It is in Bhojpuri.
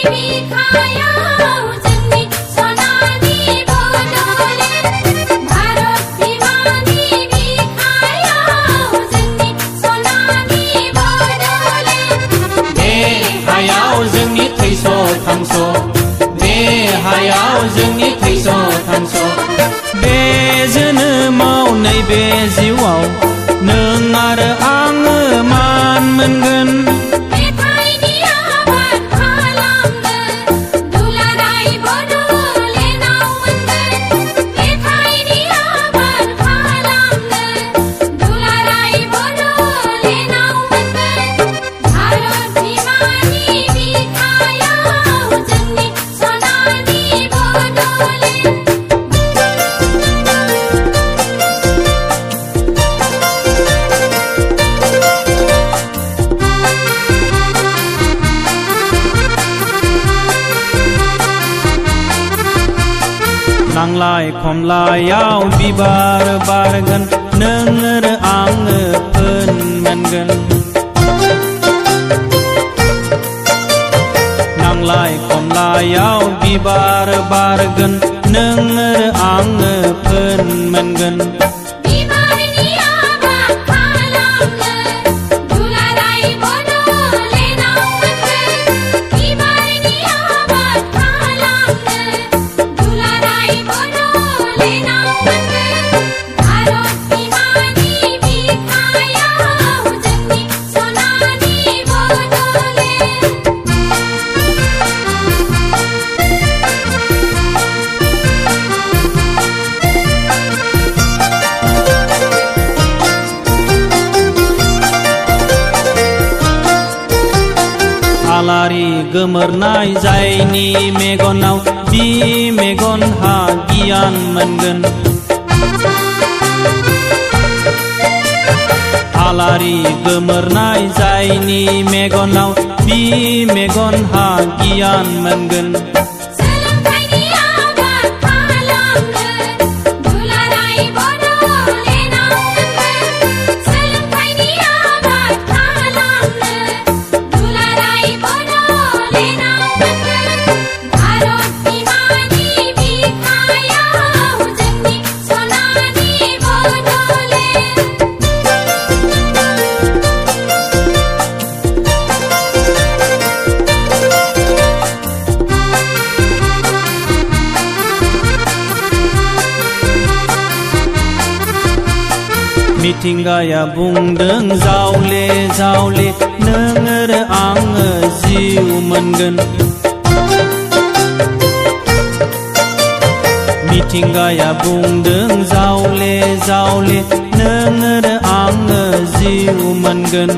बिखायाव जोंनि सनानि बड'लेण्ड भारत बिमानि बिखायाव जोंनि सनानि बड'लेण्ड बे हायाव जोंनि थैस' थांस' बे हायाव जोंनि थैस' थांस' बे जोनोमाव नैबे जिउआव नों आरो आङो मान मोनगोन मेथाइनि आबाद खालामगोन दुलाराय बड'लेण्डआव मोनगोन मेथाइनि आबाद खालामगोन दुलाराय बड'लेण्डआव मोनगोन भारत बिमानि बिखायाव जोंनि सनानि बड'लेण्ड नांलाय खमलायाव बिबार बारगोन नों आरो आङो फोन मोनगोन नांलाय खमलायाव बिबार बारगोन नों आरो आङो फोन मोनगोन बिबारनि आबाद खालामगोन दुलाराय बड'लेण्डआव मोनगोन बिबारनि आबाद खालामगोन दुलाराय बड'लेण्डआव मोनगोन भारत बिमानि बिखायाव जोंनि सनानि बड'लेण्ड आलारि गोमोरनाय जायनि मेगनाव बि मेगनहा गियान मोनगोन आलारि गोमोरनाय जायनि मेगनाव बि मेगनहा गियान मोनगोन सोलोंथाइनि आबाद खालामगोन दुलाराय बड'लेण्डआव मोनगोन सोलोंथाइनि आबाद खालामगोन दुलाराय बड'लेण्डआव मोनगोन भारत बिमानि बिखायाव जोंनि सनानि बड'लेण्ड मिथिंगाया बुंदों जावले जावले नों आरो आङो जिउ मोनगोन मिथिंगाया बुंदों जावले जावले नों आरो आङो जिउ मोनगोन